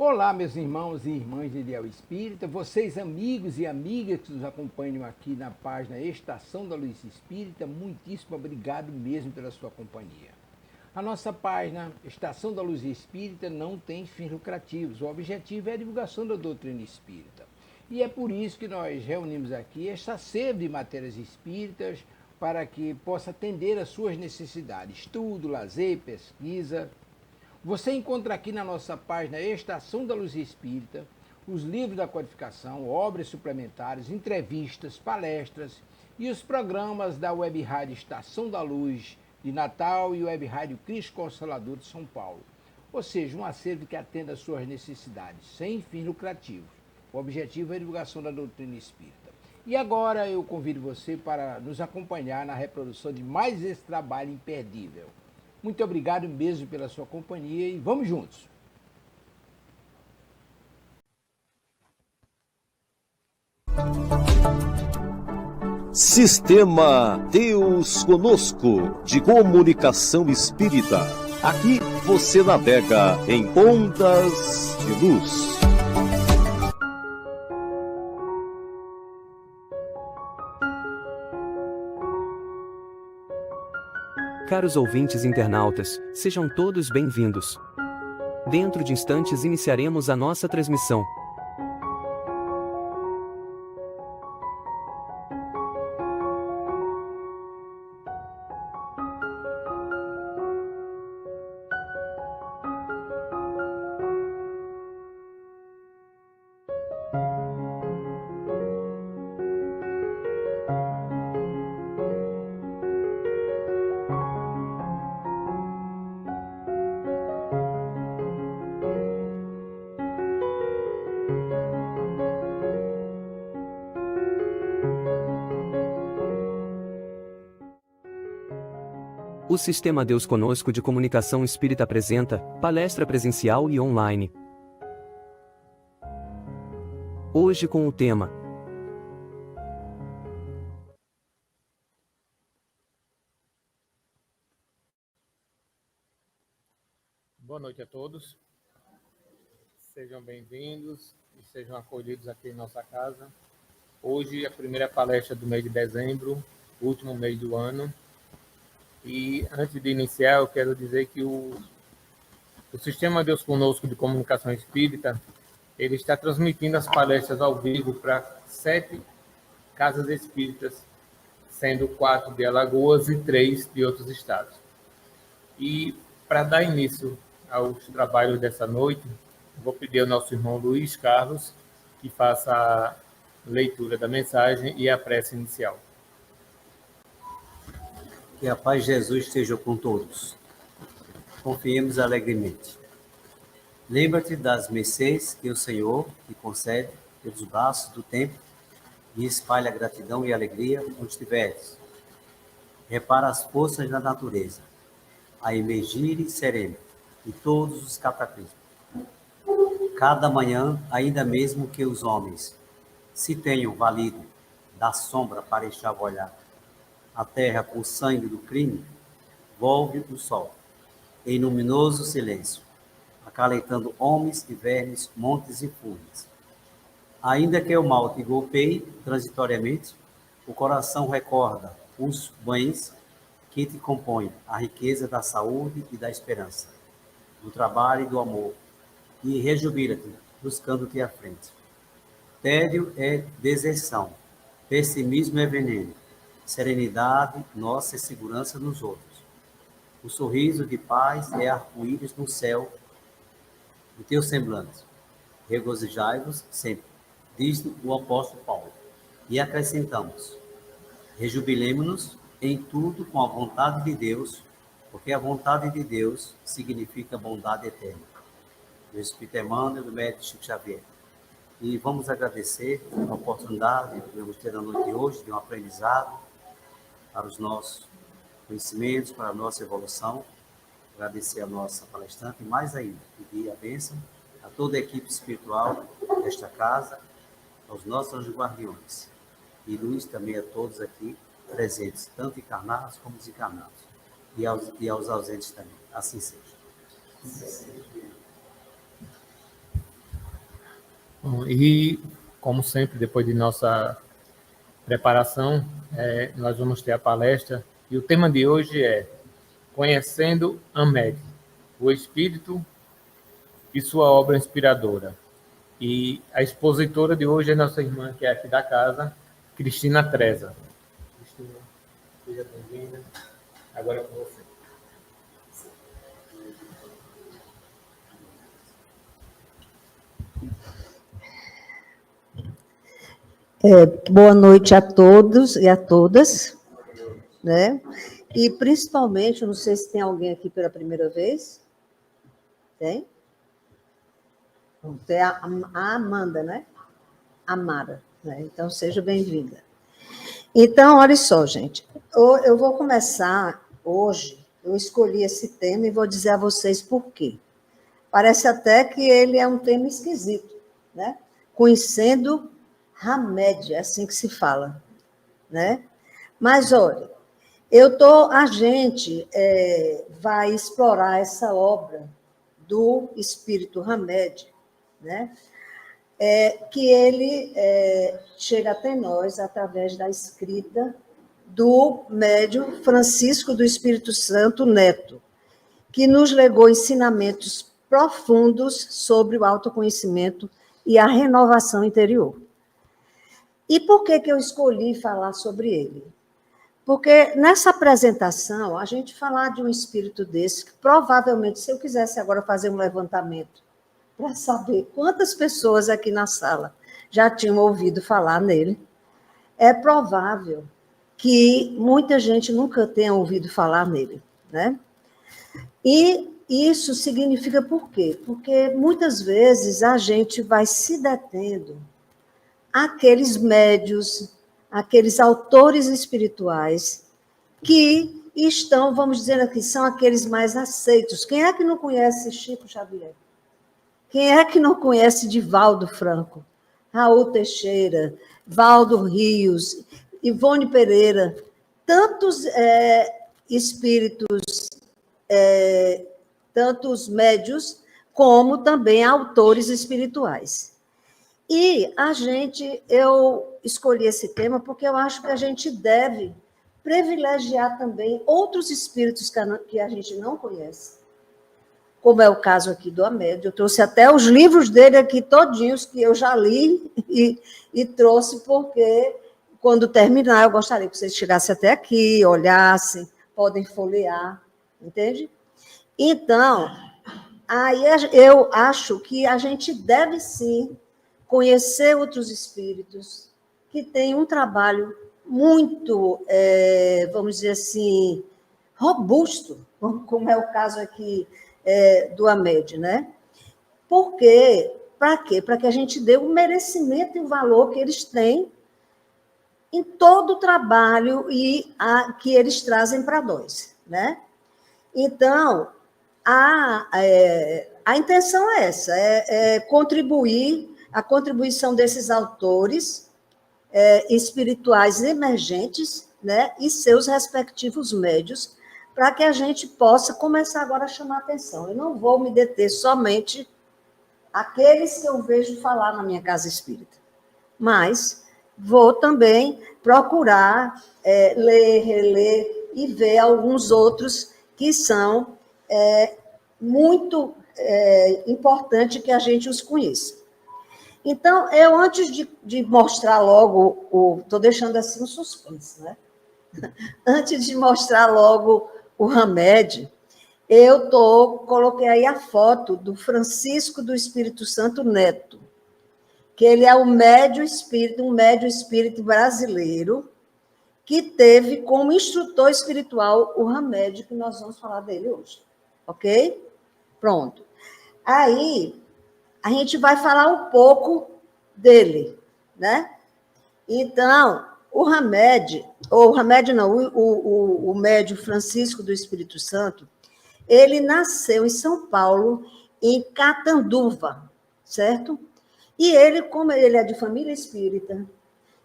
Olá, meus irmãos e irmãs de Ideal Espírita, vocês amigos e amigas que nos acompanham aqui na página Estação da Luz Espírita, muitíssimo obrigado mesmo pela sua companhia. A nossa página Estação da Luz Espírita não tem fins lucrativos, o objetivo é a divulgação da doutrina espírita. E é por isso que nós reunimos aqui esta sede de matérias espíritas para que possa atender às suas necessidades, estudo, lazer, pesquisa. Você encontra aqui na nossa página Estação da Luz Espírita os livros da codificação, obras suplementares, entrevistas, palestras e os programas da Web Rádio Estação da Luz de Natal e Web Rádio Cristo Consolador de São Paulo. Ou seja, um acervo que atenda às suas necessidades, sem fins lucrativos. O objetivo é a divulgação da doutrina espírita. E agora eu convido você para nos acompanhar na reprodução de mais esse trabalho imperdível. Muito obrigado mesmo pela sua companhia e vamos juntos. Sistema Deus Conosco, de comunicação espírita. Aqui você navega em ondas de luz. Caros ouvintes internautas, sejam todos bem-vindos. Dentro de instantes iniciaremos a nossa transmissão. O Sistema Deus Conosco de Comunicação Espírita apresenta palestra presencial e online. Hoje com o tema Boa noite a todos. Sejam bem-vindos e sejam acolhidos aqui em nossa casa. Hoje é a primeira palestra do mês de dezembro, último mês do ano. E antes de iniciar, eu quero dizer que o Sistema Deus Conosco de Comunicação Espírita, ele está transmitindo as palestras ao vivo para 7 casas espíritas, sendo 4 de Alagoas e 3 de outros estados. E para dar início aos trabalhos dessa noite, vou pedir ao nosso irmão Luiz Carlos que faça a leitura da mensagem e a prece inicial. Que a paz de Jesus esteja com todos. Confiemos alegremente. Lembra-te das mercês que o Senhor te concede pelos braços do tempo e espalha gratidão e alegria onde estiveres. Repara as forças da natureza, a emergirem sereno em todos os cataclismos. Cada manhã, ainda mesmo que os homens se tenham valido da sombra para enxavalhar a terra com o sangue do crime, volve o sol, em luminoso silêncio, acalentando homens e vermes, montes e fúrias. Ainda que o mal te golpeie transitoriamente, o coração recorda os bens que te compõem, a riqueza da saúde e da esperança, do trabalho e do amor, e rejubila-te, buscando-te à frente. Tédio é deserção, pessimismo é veneno, serenidade nossa é segurança nos outros. O sorriso de paz é arco-íris no céu do teu semblante. Regozijai-vos sempre, diz o apóstolo Paulo. E acrescentamos, rejubilemo-nos em tudo com a vontade de Deus, porque a vontade de Deus significa bondade eterna. Do Espírito Emmanuel, do médico Chico Xavier. E vamos agradecer a oportunidade que vamos ter na noite de hoje, de um aprendizado, para os nossos conhecimentos, para a nossa evolução. Agradecer a nossa palestrante e mais ainda, pedir a bênção a toda a equipe espiritual desta casa, aos nossos anjos guardiões. E luz também a todos aqui presentes, tanto encarnados como desencarnados. E aos ausentes também. Assim seja. Bom, e, como sempre, depois de nossa preparação, nós vamos ter a palestra. E o tema de hoje é Conhecendo Hamed, o Espírito e sua obra inspiradora. E a expositora de hoje é nossa irmã, que é aqui da casa, Cristina Treza. Cristina, seja bem-vinda. Agora é com você. Boa noite a todos e a todas, né? E principalmente, não sei se tem alguém aqui pela primeira vez. Tem? Tem a Amanda, né? Amara, né? Então, seja bem-vinda. Então, olha só, gente. Eu vou começar hoje, eu escolhi esse tema e vou dizer a vocês por quê. Parece até que ele é um tema esquisito, né? Conhecendo Hamed, é assim que se fala, né? Mas, olha, a gente vai explorar essa obra do Espírito Hamed, né? Que ele chega até nós através da escrita do médium Francisco do Espírito Santo Neto, que nos legou ensinamentos profundos sobre o autoconhecimento e a renovação interior. E por que eu escolhi falar sobre ele? Porque nessa apresentação, a gente falar de um espírito desse, que provavelmente, se eu quisesse agora fazer um levantamento para saber quantas pessoas aqui na sala já tinham ouvido falar nele, é provável que muita gente nunca tenha ouvido falar nele, né? E isso significa por quê? Porque muitas vezes a gente vai se detendo àqueles médios, aqueles autores espirituais que estão, vamos dizer aqui, são aqueles mais aceitos. Quem é que não conhece Chico Xavier? Quem é que não conhece Divaldo Franco, Raul Teixeira, Valdo Rios, Ivone Pereira, tantos espíritos, tantos médios, como também autores espirituais. E eu escolhi esse tema porque eu acho que a gente deve privilegiar também outros espíritos que a gente não conhece, como é o caso aqui do Hamed. Eu trouxe até os livros dele aqui todinhos, que eu já li, e trouxe porque, quando terminar, eu gostaria que vocês chegassem até aqui, olhassem, podem folhear, entende? Então, aí eu acho que a gente deve, sim, conhecer outros espíritos que têm um trabalho muito, vamos dizer assim, robusto, como é o caso aqui do Hamed, né? Porque, para quê? Para que a gente dê o merecimento e o valor que eles têm em todo o trabalho que eles trazem para nós, né? Então, a intenção é essa, contribuir, a contribuição desses autores espirituais emergentes, né, e seus respectivos médios, para que a gente possa começar agora a chamar atenção. Eu não vou me deter somente àqueles que eu vejo falar na minha casa espírita, mas vou também procurar ler, reler e ver alguns outros que são muito importante que a gente os conheça. Então, eu, antes de mostrar logo, estou deixando assim um suspense, né? Antes de mostrar logo o Hamed, coloquei aí a foto do Francisco do Espírito Santo Neto, que ele é um médio espírito brasileiro, que teve como instrutor espiritual o Hamed, que nós vamos falar dele hoje. Ok? Pronto. Aí, a gente vai falar um pouco dele, né? Então, o médium Francisco do Espírito Santo, ele nasceu em São Paulo, em Catanduva, certo? E ele, como ele é de família espírita,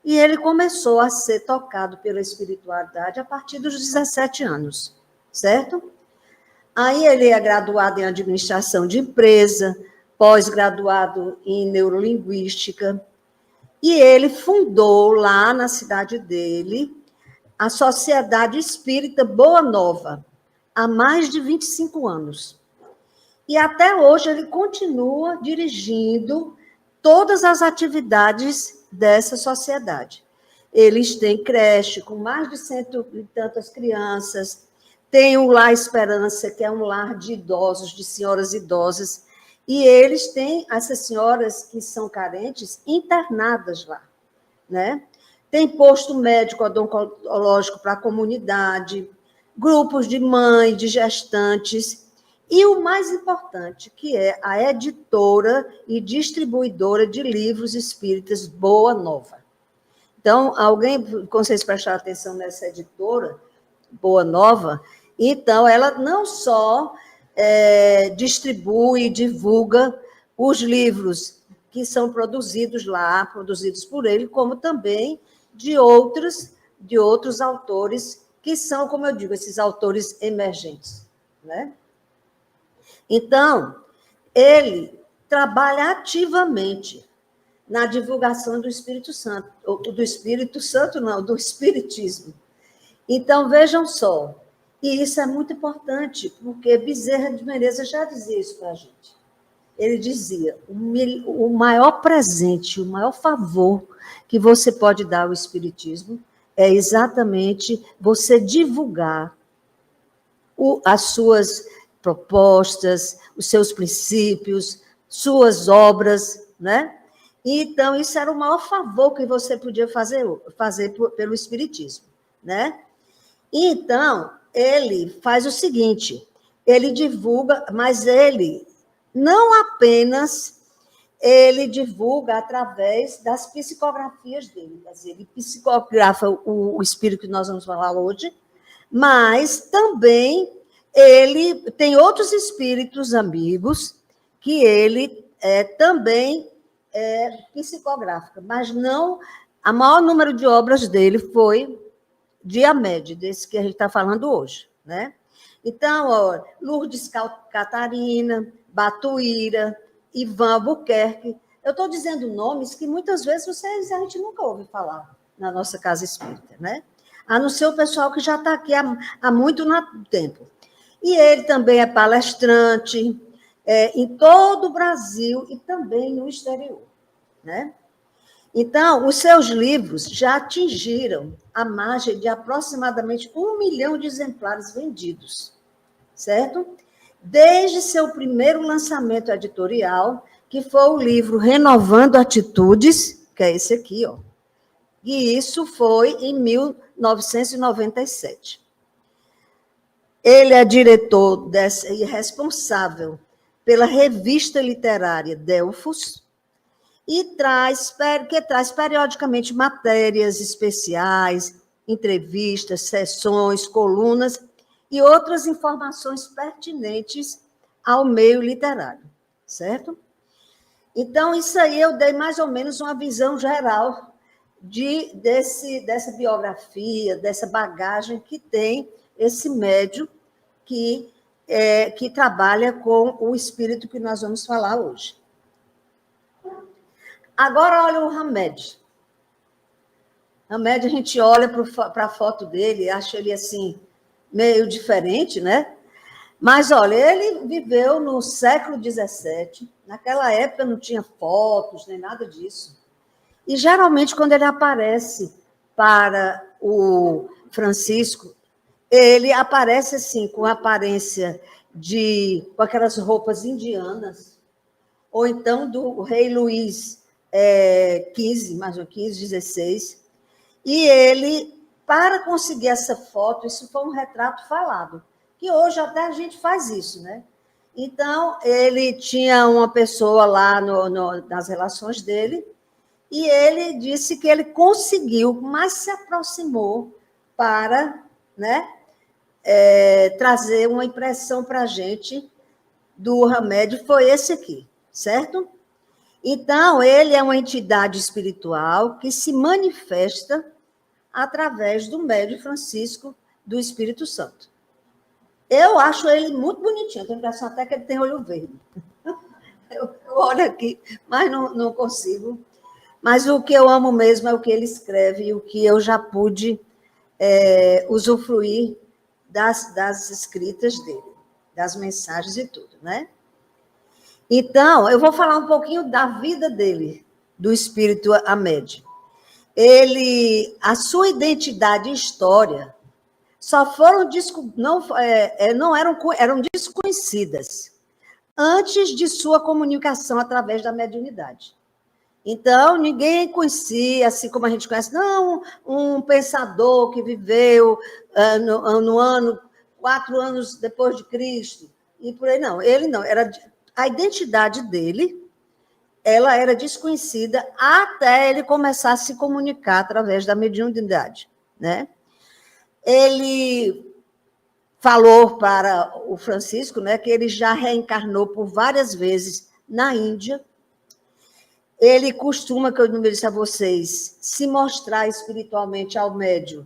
e ele começou a ser tocado pela espiritualidade a partir dos 17 anos, certo? Aí ele é graduado em administração de empresa, pós-graduado em neurolinguística, e ele fundou lá na cidade dele a Sociedade Espírita Boa Nova, há mais de 25 anos. E até hoje ele continua dirigindo todas as atividades dessa sociedade. Eles têm creche com mais de 100 e tantas crianças, tem o Lar Esperança, que é um lar de idosos, de senhoras idosas, e eles têm essas senhoras que são carentes internadas lá, né? Tem posto médico odontológico para a comunidade, grupos de mães, de gestantes, e o mais importante, que é a editora e distribuidora de livros espíritas Boa Nova. Então, alguém, quando vocês prestaram atenção nessa editora, Boa Nova, então ela não só distribui e divulga os livros que são produzidos lá, produzidos por ele, como também de outros autores que são, como eu digo, esses autores emergentes, né? Então, ele trabalha ativamente na divulgação do Espírito Santo, do Espírito Santo não, do Espiritismo. Então, vejam só, e isso é muito importante, porque Bezerra de Menezes já dizia isso para a gente. Ele dizia, o maior presente, o maior favor que você pode dar ao Espiritismo é exatamente você divulgar as suas propostas, os seus princípios, suas obras, né? Então, isso era o maior favor que você podia fazer pelo Espiritismo, né? Então, ele faz o seguinte, ele divulga, mas ele não apenas ele divulga através das psicografias dele, quer dizer, ele psicografa o espírito que nós vamos falar hoje, mas também ele tem outros espíritos amigos que ele também psicografa, mas não, a maior número de obras dele foi Diaméde, desse que a gente está falando hoje, né? Então, ó, Lourdes Catarina, Batuíra, Ivan Albuquerque, eu estou dizendo nomes que muitas vezes a gente nunca ouve falar na nossa casa espírita, né? A não ser o pessoal que já está aqui há muito tempo. E ele também é palestrante em todo o Brasil e também no exterior, né? Então, os seus livros já atingiram a margem de aproximadamente 1 milhão de exemplares vendidos, certo? Desde seu primeiro lançamento editorial, que foi o livro Renovando Atitudes, que é esse aqui, ó. E isso foi em 1997. Ele é diretor e responsável pela revista literária Delfos, e traz periodicamente matérias especiais, entrevistas, sessões, colunas e outras informações pertinentes ao meio literário, certo? Então, isso aí eu dei mais ou menos uma visão geral dessa biografia, dessa bagagem que tem esse médium que trabalha com o espírito que nós vamos falar hoje. Agora, olha o Hamed. Hamed, a gente olha para a foto dele, acha ele assim, meio diferente, né? Mas, olha, ele viveu no século XVII, naquela época não tinha fotos, nem nada disso. E, geralmente, quando ele aparece para o Francisco, ele aparece assim, com a aparência com aquelas roupas indianas, ou então do rei Luís XV, mais ou menos, XVI, e ele, para conseguir essa foto, isso foi um retrato falado, que hoje até a gente faz isso, né? Então, ele tinha uma pessoa lá nas relações dele, e ele disse que ele conseguiu, mas se aproximou para, né, trazer uma impressão para a gente do Hamed, foi esse aqui, certo? Então, ele é uma entidade espiritual que se manifesta através do médium Francisco do Espírito Santo. Eu acho ele muito bonitinho, tenho a impressão até que ele tem olho verde. Eu olho aqui, mas não consigo. Mas o que eu amo mesmo é o que ele escreve e o que eu já pude usufruir das escritas dele, das mensagens e tudo, né? Então, eu vou falar um pouquinho da vida dele, do espírito Hamed. A sua identidade e história só foram eram desconhecidas antes de sua comunicação através da mediunidade. Então, ninguém conhecia, assim como a gente conhece, não, um pensador que viveu no ano 4 anos depois de Cristo, e por aí não. Ele não, a identidade dele, ela era desconhecida até ele começar a se comunicar através da mediunidade, né? Ele falou para o Francisco, né, que ele já reencarnou por várias vezes na Índia. Ele costuma, que eu não disse a vocês, se mostrar espiritualmente ao médium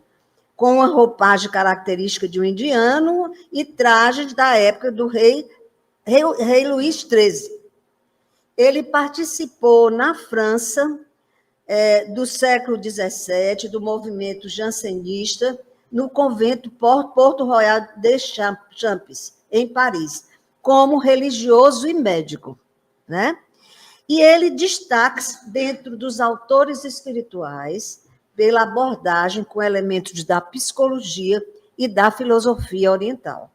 com uma roupagem característica de um indiano e trajes da época do rei Luís XIII. Ele participou na França do século XVII, do movimento jansenista, no convento Porto Royal de Champs, em Paris, como religioso e médico, né? E ele destaca-se dentro dos autores espirituais pela abordagem com elementos da psicologia e da filosofia oriental.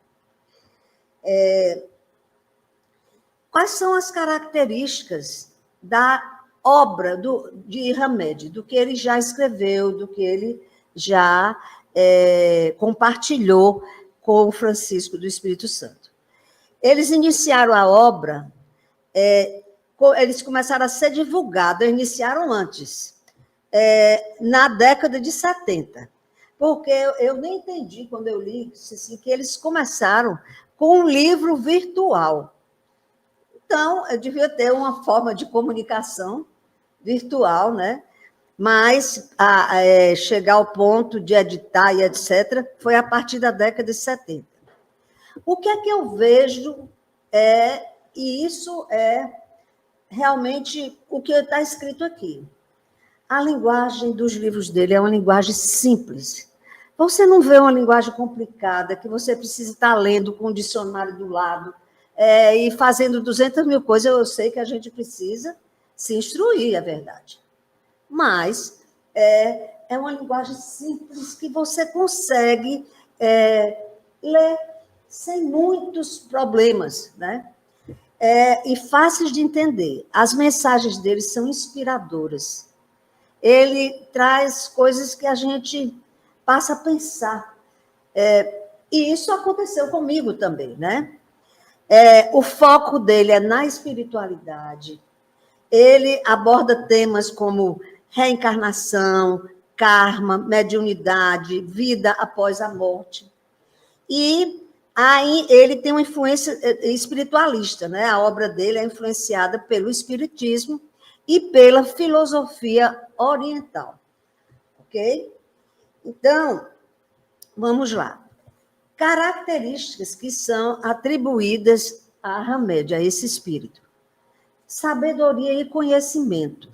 Quais são as características da obra de Hamed, do que ele já escreveu, do que ele já compartilhou com o Francisco do Espírito Santo? Eles iniciaram a obra, eles começaram a ser divulgados, iniciaram antes, na década de 70, porque eu nem entendi quando eu li assim, que eles começaram com um livro virtual. Então, eu devia ter uma forma de comunicação virtual, né? Mas chegar ao ponto de editar e etc., foi a partir da década de 70. O que é que eu vejo e isso é realmente o que está escrito aqui. A linguagem dos livros dele é uma linguagem simples. Você não vê uma linguagem complicada, que você precisa estar lendo com o dicionário do lado e fazendo 200 mil coisas. Eu sei que a gente precisa se instruir, é verdade. Mas é uma linguagem simples que você consegue ler sem muitos problemas, né? E fáceis de entender. As mensagens dele são inspiradoras. Ele traz coisas que a gente passa a pensar. E isso aconteceu comigo também, né? O foco dele é na espiritualidade. Ele aborda temas como reencarnação, karma, mediunidade, vida após a morte. E aí ele tem uma influência espiritualista, né? A obra dele é influenciada pelo espiritismo e pela filosofia oriental. Ok? Então, vamos lá. Características que são atribuídas a Hamed, a esse espírito. Sabedoria e conhecimento.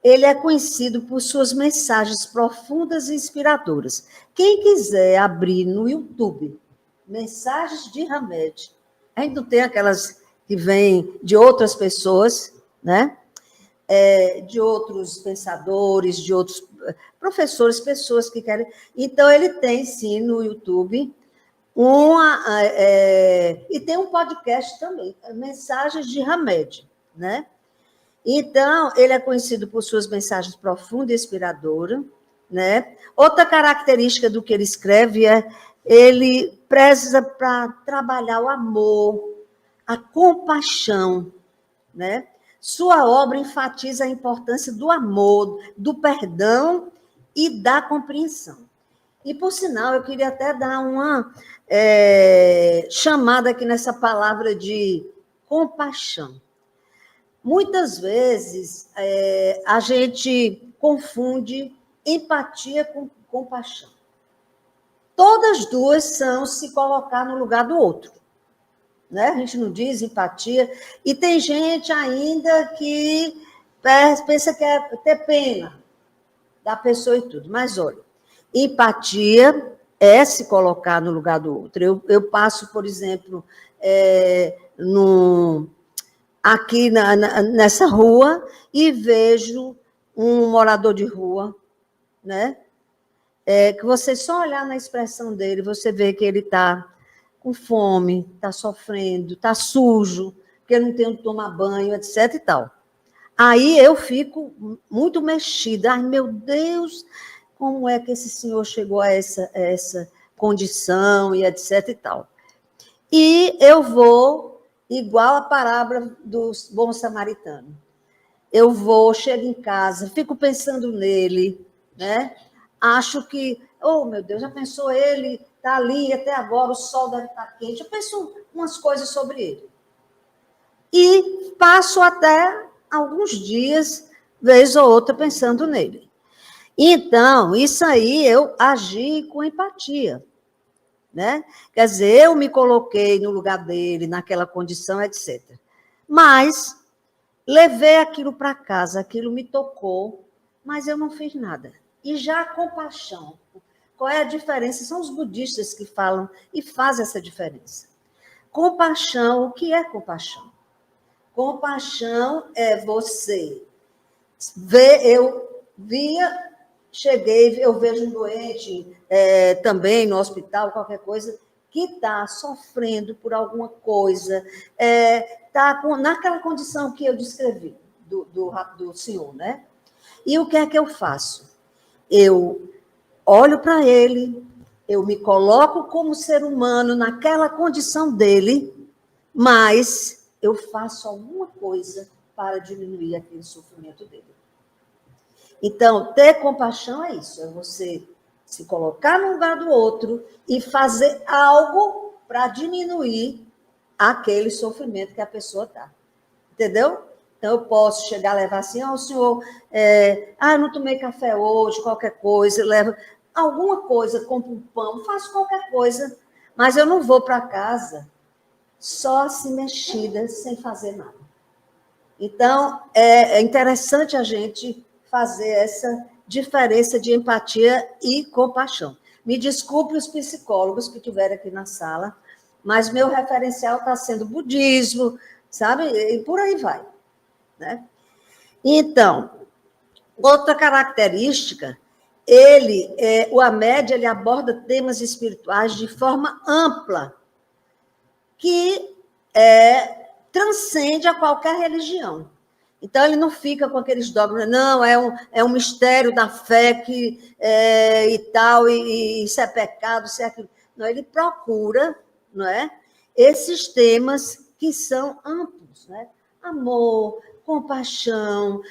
Ele é conhecido por suas mensagens profundas e inspiradoras. Quem quiser abrir no YouTube mensagens de Hamed, a gente não tem aquelas que vêm de outras pessoas, né? De outros pensadores, de outros professores, pessoas que querem. Então, ele tem, sim, no YouTube, e tem um podcast também, Mensagens de Hamed, né? Então, ele é conhecido por suas mensagens profundas e inspiradoras, né? Outra característica do que ele escreve ele preza para trabalhar o amor, a compaixão, né? Sua obra enfatiza a importância do amor, do perdão e da compreensão. E, por sinal, eu queria até dar uma chamada aqui nessa palavra de compaixão. Muitas vezes a gente confunde empatia com compaixão. Todas duas são se colocar no lugar do outro. né? A gente não diz empatia. E tem gente ainda que pensa que é ter pena da pessoa e tudo. Mas, olha, empatia é se colocar no lugar do outro. Eu passo, por exemplo, aqui nessa rua e vejo um morador de rua, né? Que você só olhar na expressão dele, você vê que ele está com fome, está sofrendo, está sujo, porque não tem onde tomar banho, etc. e tal. Aí eu fico muito mexida. Ai, meu Deus, como é que esse senhor chegou a essa condição e etc. e tal. E eu vou, igual a parábola do bom samaritano. Eu vou, chego em casa, fico pensando nele, né? Acho que, oh, meu Deus, já pensou ele, está ali até agora, o sol deve estar quente. Eu penso umas coisas sobre ele. E passo até alguns dias, vez ou outra, pensando nele. Então, isso aí eu agi com empatia, né? Quer dizer, eu me coloquei no lugar dele, naquela condição, etc. Mas levei aquilo para casa, aquilo me tocou, mas eu não fiz nada. E já a compaixão, qual é a diferença? São os budistas que falam e fazem essa diferença. Compaixão, o que é compaixão? Compaixão é você ver, cheguei, eu vejo um doente também no hospital, qualquer coisa, que está sofrendo por alguma coisa, está naquela condição que eu descrevi do senhor, né? E o que é que eu faço? Eu olho para ele, eu me coloco como ser humano naquela condição dele, mas eu faço alguma coisa para diminuir aquele sofrimento dele. Então, ter compaixão é isso, é você se colocar no lugar do outro e fazer algo para diminuir aquele sofrimento que a pessoa está. Entendeu? Então, eu posso chegar a levar assim, o senhor, eu não tomei café hoje, qualquer coisa, levo alguma coisa, compro um pão, faço qualquer coisa, mas eu não vou para casa só assim mexida, sem fazer nada. Então, é interessante a gente fazer essa diferença de empatia e compaixão. Me desculpe os psicólogos que estiverem aqui na sala, mas meu referencial está sendo budismo, sabe? E por aí vai. Né? Então, outra característica, o Hamed, ele aborda temas espirituais de forma ampla, que transcende a qualquer religião. Então, ele não fica com aqueles dogmas, não, é um mistério da fé que e tal, e isso é pecado, isso é aquilo. Não, ele procura, não é, esses temas que são amplos, né? Amor, compaixão,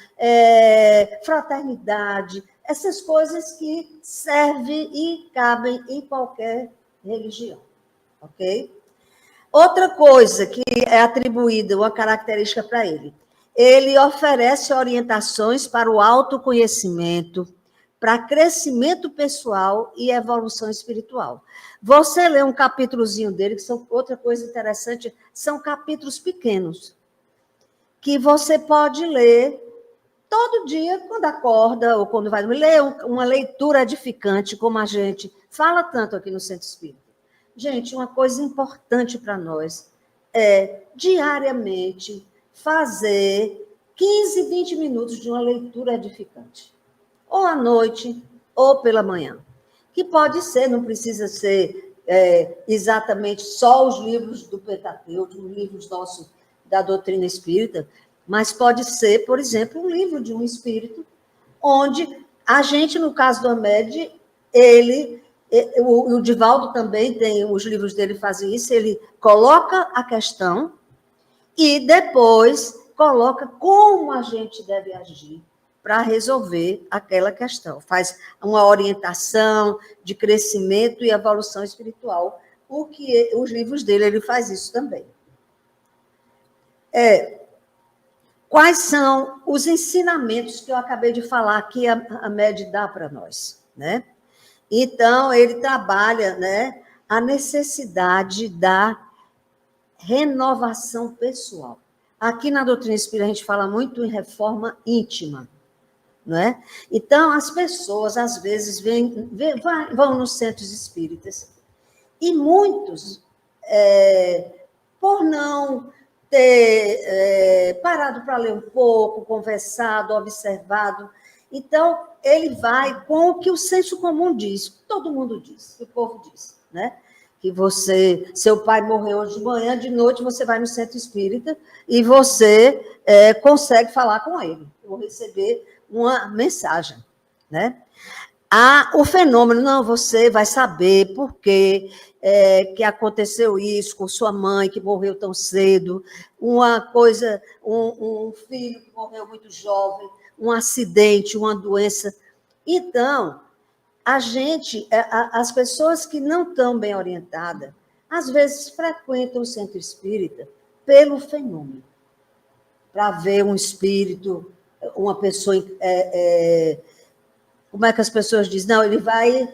fraternidade, essas coisas que servem e cabem em qualquer religião, ok? Outra coisa que é atribuída, uma característica para ele, ele oferece orientações para o autoconhecimento, para crescimento pessoal e evolução espiritual. Você lê um capítulozinho dele, que são outra coisa interessante, são capítulos pequenos, que você pode ler todo dia, quando acorda ou quando vai ler uma leitura edificante, como a gente fala tanto aqui no Centro Espírita. Gente, uma coisa importante para nós é, diariamente, fazer 15, 20 minutos de uma leitura edificante. Ou à noite, ou pela manhã. Que pode ser, não precisa ser exatamente só os livros do Pentateuco, os livros nossos da doutrina espírita, mas pode ser, por exemplo, um livro de um espírito, onde a gente, no caso do Hamed, o Divaldo também tem, os livros dele fazem isso, ele coloca a questão e depois coloca como a gente deve agir para resolver aquela questão. Faz uma orientação de crescimento e evolução espiritual, porque os livros dele, ele faz isso também. Quais são os ensinamentos que eu acabei de falar que a Hamed dá para nós, né? Então, ele trabalha, né, a necessidade da renovação pessoal. Aqui na doutrina espírita a gente fala muito em reforma íntima, não é? Então, as pessoas, às vezes, vão nos centros espíritas e muitos, por não ter parado para ler um pouco, conversado, observado, então, ele vai com o que o senso comum diz, todo mundo diz, o povo diz, né? Que seu pai morreu hoje de manhã, de noite você vai no centro espírita e você consegue falar com ele, ou receber uma mensagem, né? O fenômeno, não, você vai saber por que aconteceu isso com sua mãe, que morreu tão cedo, uma coisa, um filho que morreu muito jovem, um acidente, uma doença. Então, as pessoas que não estão bem orientadas, às vezes frequentam o centro espírita pelo fenômeno, para ver um espírito, uma pessoa. Como é que as pessoas dizem? Não, ele vai,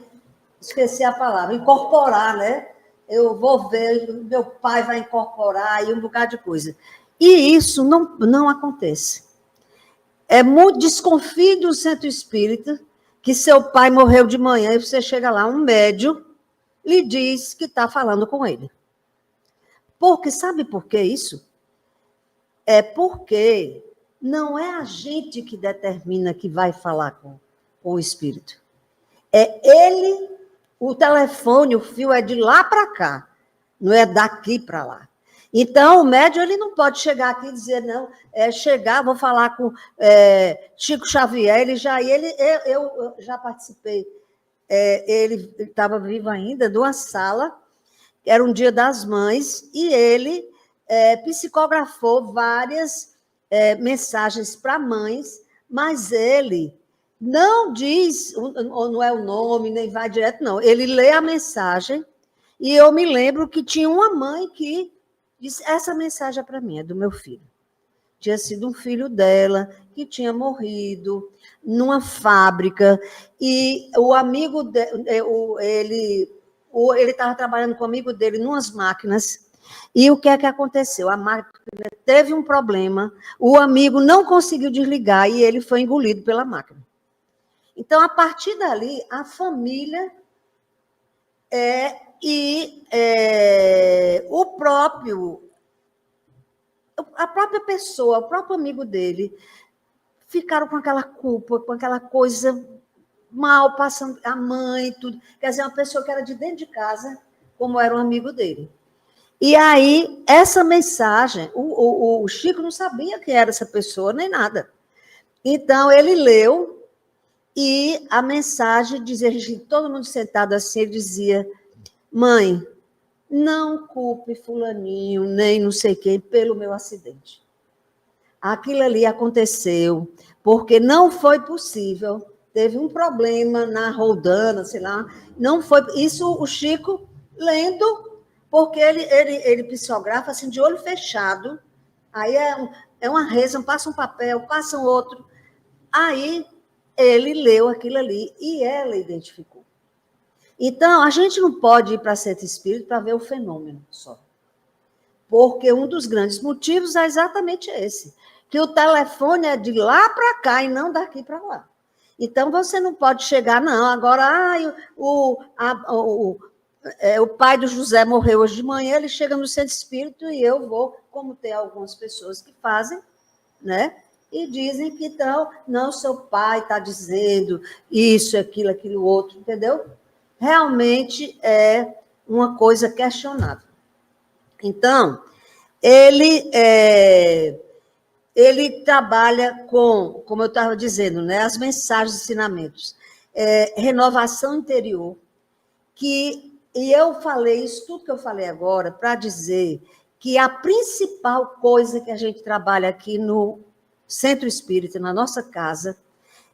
esqueci a palavra, incorporar, né? Eu vou ver, meu pai vai incorporar e um bocado de coisa. E isso não acontece. É muito desconfio do centro espírita que seu pai morreu de manhã e você chega lá, um médium lhe diz que está falando com ele. Porque, sabe por que isso? É porque não é a gente que determina que vai falar com o espírito. É ele, o telefone, o fio é de lá para cá, não é daqui para lá. Então, o médium ele não pode chegar aqui e dizer, não, vou falar com Chico Xavier, eu já participei, ele estava vivo ainda, de uma sala, era um dia das mães, e ele psicografou várias mensagens para mães, mas ele não diz, ou não é o nome, nem vai direto, não. Ele lê a mensagem, e eu me lembro que tinha uma mãe que disse, essa mensagem é para mim, é do meu filho. Tinha sido um filho dela que tinha morrido numa fábrica, e o amigo ele estava trabalhando com o amigo dele numas máquinas, e o que é que aconteceu? A máquina teve um problema, o amigo não conseguiu desligar e ele foi engolido pela máquina. Então, a partir dali, a família a própria pessoa, o próprio amigo dele, ficaram com aquela culpa, com aquela coisa mal, passando a mãe, tudo. Quer dizer, uma pessoa que era de dentro de casa, como era um amigo dele. E aí, essa mensagem, o Chico não sabia quem era essa pessoa, nem nada. Então, ele leu, e a mensagem dizia, todo mundo sentado assim, ele dizia, mãe, não culpe fulaninho, nem não sei quem, pelo meu acidente. Aquilo ali aconteceu, porque não foi possível, teve um problema na roldana, sei lá, não foi, isso o Chico lendo, porque ele psicografa assim, de olho fechado, aí é uma reza, passa um papel, passa um outro, aí ele leu aquilo ali e ela identificou. Então, a gente não pode ir para centro espírita para ver o fenômeno só. Porque um dos grandes motivos é exatamente esse, que o telefone é de lá para cá e não daqui para lá. Então, você não pode chegar, não, agora, o pai do José morreu hoje de manhã, ele chega no centro espírita e eu vou, como tem algumas pessoas que fazem, né? E dizem que não, seu pai está dizendo isso, aquilo, outro, entendeu? Realmente é uma coisa questionável. Então, ele trabalha com, como eu estava dizendo, né, as mensagens, ensinamentos, renovação interior, e eu falei isso, tudo que eu falei agora, para dizer que a principal coisa que a gente trabalha aqui no Centro Espírita, na nossa casa,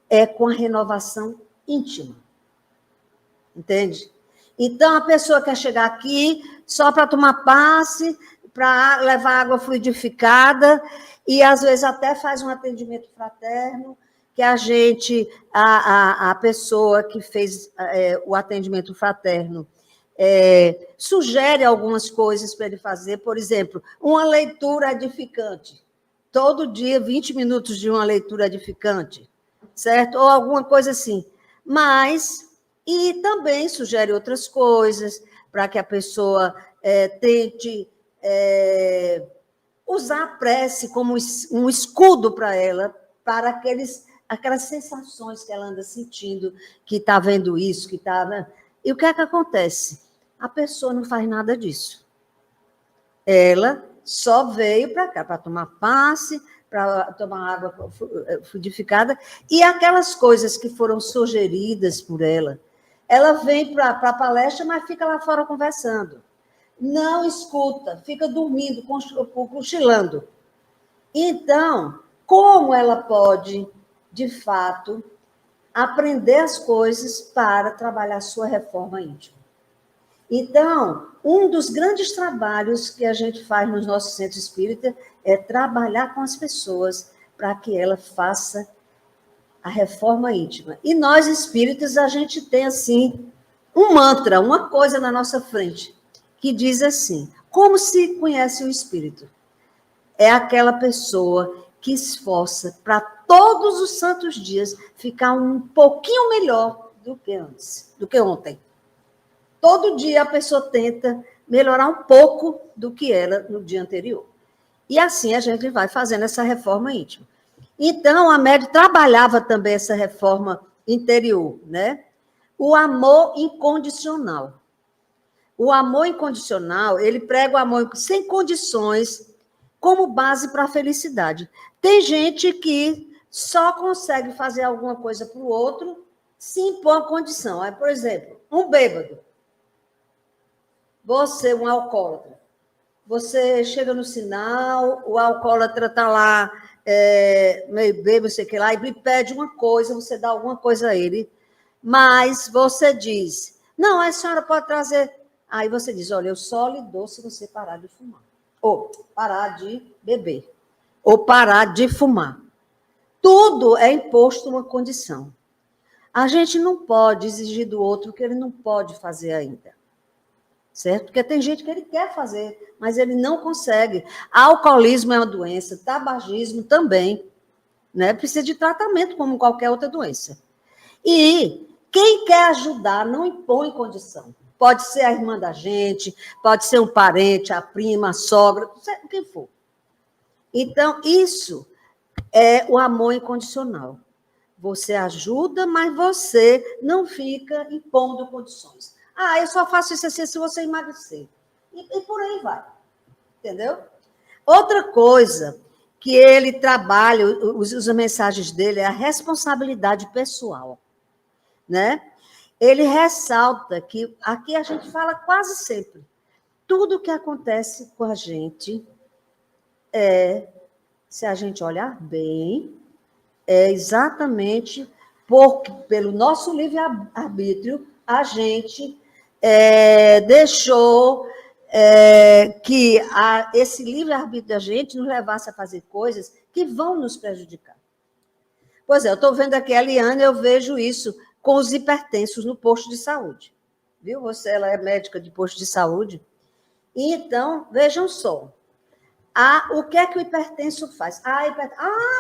é com a renovação íntima. Entende? Então, a pessoa quer chegar aqui só para tomar passe, para levar água fluidificada, e às vezes até faz um atendimento fraterno, que a pessoa que fez o atendimento fraterno sugere algumas coisas para ele fazer, por exemplo, uma leitura edificante. Todo dia, 20 minutos de uma leitura edificante, certo? Ou alguma coisa assim. E também sugere outras coisas, para que a pessoa tente usar a prece como um escudo para ela, para aquelas sensações que ela anda sentindo, que está vendo isso, que está... E o que é que acontece? A pessoa não faz nada disso. Ela só veio para cá, para tomar passe, para tomar água fluidificada, e aquelas coisas que foram sugeridas por ela, ela vem para a palestra, mas fica lá fora conversando. Não escuta, fica dormindo, cochilando. Então, como ela pode, de fato, aprender as coisas para trabalhar a sua reforma íntima? Então, um dos grandes trabalhos que a gente faz no nosso centro espírita é trabalhar com as pessoas para que ela faça a reforma íntima. E nós, espíritas, a gente tem, assim, um mantra, uma coisa na nossa frente, que diz assim: como se conhece o espírito? É aquela pessoa que esforça para todos os santos dias ficar um pouquinho melhor do que antes, do que ontem. Todo dia a pessoa tenta melhorar um pouco do que era no dia anterior. E assim a gente vai fazendo essa reforma íntima. Então, a médium trabalhava também essa reforma interior, né? O amor incondicional. O amor incondicional, ele prega o amor sem condições como base para a felicidade. Tem gente que só consegue fazer alguma coisa para o outro se impor a condição. Por exemplo, um bêbado. Você, um alcoólatra, você chega no sinal, o alcoólatra está lá, meio bêbado, sei que lá, e lhe pede uma coisa, você dá alguma coisa a ele, mas você diz, não, a senhora pode trazer. Aí você diz, olha, eu só lhe dou se você parar de fumar, ou parar de beber, ou parar de fumar. Tudo é imposto uma condição. A gente não pode exigir do outro o que ele não pode fazer ainda. Certo? Porque tem gente que ele quer fazer, mas ele não consegue. Alcoolismo é uma doença, tabagismo também, né? Precisa de tratamento como qualquer outra doença. E quem quer ajudar não impõe condição. Pode ser a irmã da gente, pode ser um parente, a prima, a sogra, quem for. Então, isso é o amor incondicional. Você ajuda, mas você não fica impondo condições. Ah, eu só faço isso assim se você emagrecer. E por aí vai. Entendeu? Outra coisa que ele trabalha, as mensagens dele, é a responsabilidade pessoal. Né? Ele ressalta que, aqui a gente fala quase sempre, tudo que acontece com a gente se a gente olhar bem, é exatamente pelo nosso livre-arbítrio, a gente deixou que esse livre-arbítrio da gente nos levasse a fazer coisas que vão nos prejudicar. Pois é, eu estou vendo aqui a Eliane, eu vejo isso com os hipertensos no posto de saúde. Viu? Ela é médica de posto de saúde. Então, vejam só. O que é que o hipertenso faz?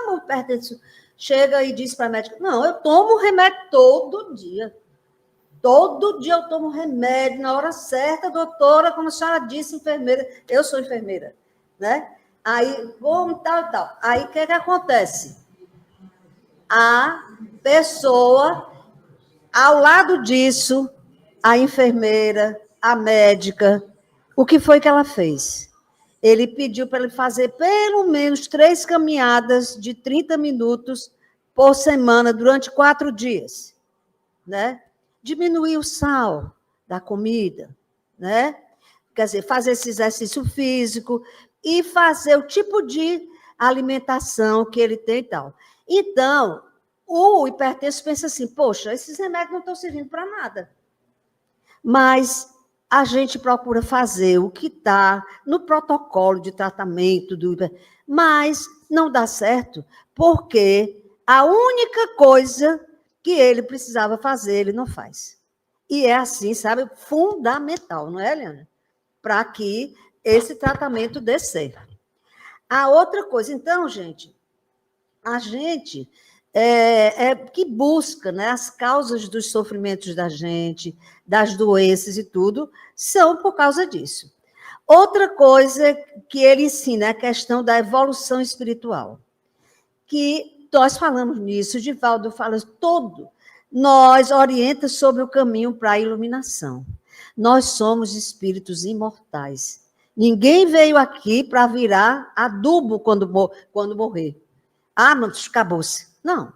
O hipertenso chega e diz para a médica, não, eu tomo remédio todo dia. Todo dia eu tomo remédio, na hora certa, doutora, como a senhora disse, enfermeira, eu sou enfermeira, né? Aí, tal. Aí, o que acontece? A pessoa, ao lado disso, a enfermeira, a médica, o que foi que ela fez? Ele pediu para ele fazer pelo menos 3 caminhadas de 30 minutos por semana, durante 4 dias, né? Diminuir o sal da comida, né? Quer dizer, fazer esse exercício físico e fazer o tipo de alimentação que ele tem e tal. Então, o hipertenso pensa assim, poxa, esses remédios não estão servindo para nada. Mas a gente procura fazer o que está no protocolo de tratamento, mas não dá certo, porque a única coisa que ele precisava fazer, ele não faz. E é assim, sabe, fundamental, não é, Eliana? Para que esse tratamento dê certo. A outra coisa, então, gente, a gente que busca, né, as causas dos sofrimentos da gente, das doenças e tudo, são por causa disso. Outra coisa que ele ensina é a questão da evolução espiritual, que nós falamos nisso, o Divaldo fala todo, nós orienta sobre o caminho para a iluminação. Nós somos espíritos imortais. Ninguém veio aqui para virar adubo quando morrer. Ah, não, acabou-se. Não.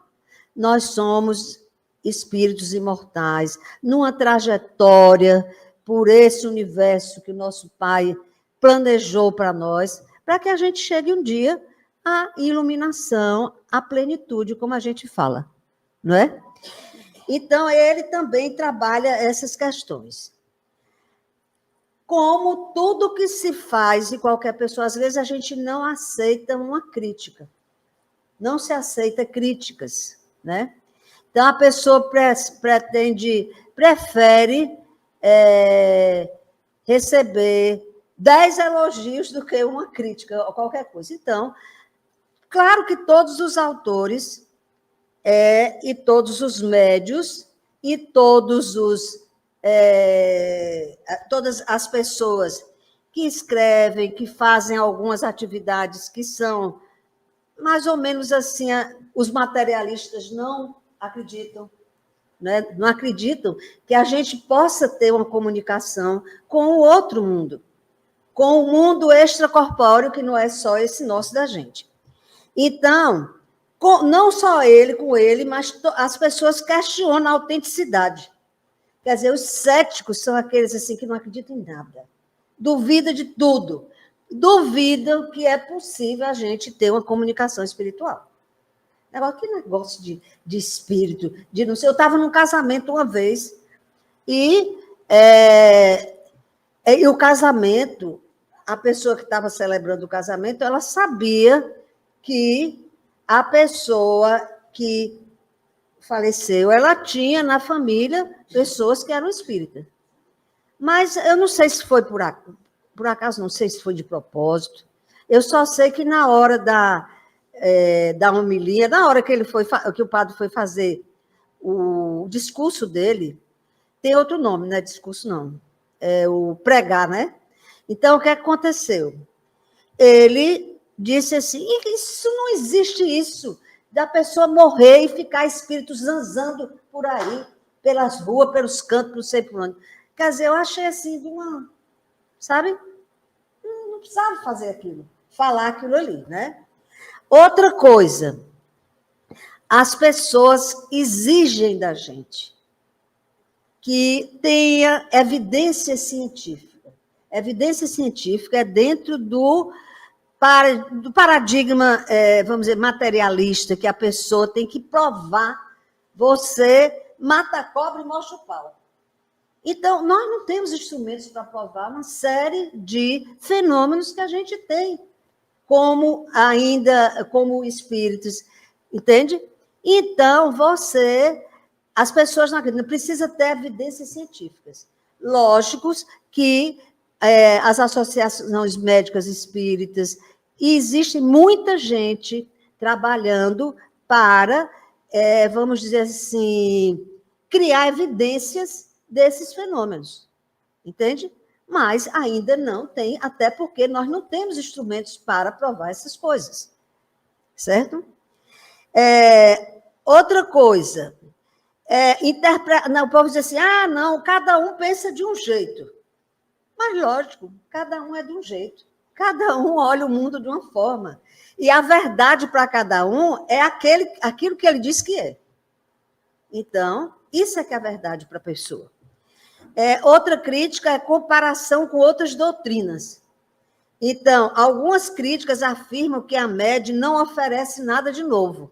Nós somos espíritos imortais, numa trajetória por esse universo que o nosso Pai planejou para nós, para que a gente chegue um dia à iluminação, à plenitude, como a gente fala, não é? Então, ele também trabalha essas questões. Como tudo que se faz de qualquer pessoa, às vezes a gente não aceita uma crítica. Não se aceita críticas, né? Então, a pessoa prefere receber 10 elogios do que uma crítica ou qualquer coisa. Então, claro que todos os autores e todos os médios e todas as pessoas que escrevem, que fazem algumas atividades que são mais ou menos assim, os materialistas não acreditam, né? Não acreditam que a gente possa ter uma comunicação com o outro mundo, com o mundo extracorpóreo, que não é só esse nosso da gente. Então, não só com ele, mas as pessoas questionam a autenticidade. Quer dizer, os céticos são aqueles assim que não acreditam em nada, duvidam de tudo, duvidam que é possível a gente ter uma comunicação espiritual. Agora, que negócio de espírito, de não sei. Eu estava num casamento uma vez e o casamento, a pessoa que estava celebrando o casamento, ela sabia que a pessoa que faleceu, ela tinha na família pessoas que eram espíritas. Mas eu não sei se foi por acaso, não sei se foi de propósito. Eu só sei que na hora da homilia, na hora que o padre foi fazer o discurso dele, tem outro nome, não é discurso, não. É o pregar, né? Então, o que aconteceu? Ele disse assim, isso não existe isso, da pessoa morrer e ficar espírito zanzando por aí, pelas ruas, pelos cantos, não sei por onde. Quer dizer, eu achei assim, sabe? Não precisava fazer aquilo, falar aquilo ali, né? Outra coisa, as pessoas exigem da gente que tenha evidência científica. Evidência científica é dentro do paradigma, vamos dizer, materialista, que a pessoa tem que provar. Você mata a cobra e mostra o pau. Então, nós não temos instrumentos para provar uma série de fenômenos que a gente tem, como espíritos, entende? Então, as pessoas não acreditam, precisa ter evidências científicas. Lógicos que as associações médicas espíritas, e existe muita gente trabalhando para, vamos dizer assim, criar evidências desses fenômenos, entende? Mas ainda não tem, até porque nós não temos instrumentos para provar essas coisas, certo? Outra coisa, o povo diz assim, não, cada um pensa de um jeito. Mas, lógico, cada um é de um jeito. Cada um olha o mundo de uma forma. E a verdade para cada um é aquilo que ele diz que é. Então, isso é que é a verdade para a pessoa. Outra crítica é comparação com outras doutrinas. Então, algumas críticas afirmam que a MED não oferece nada de novo.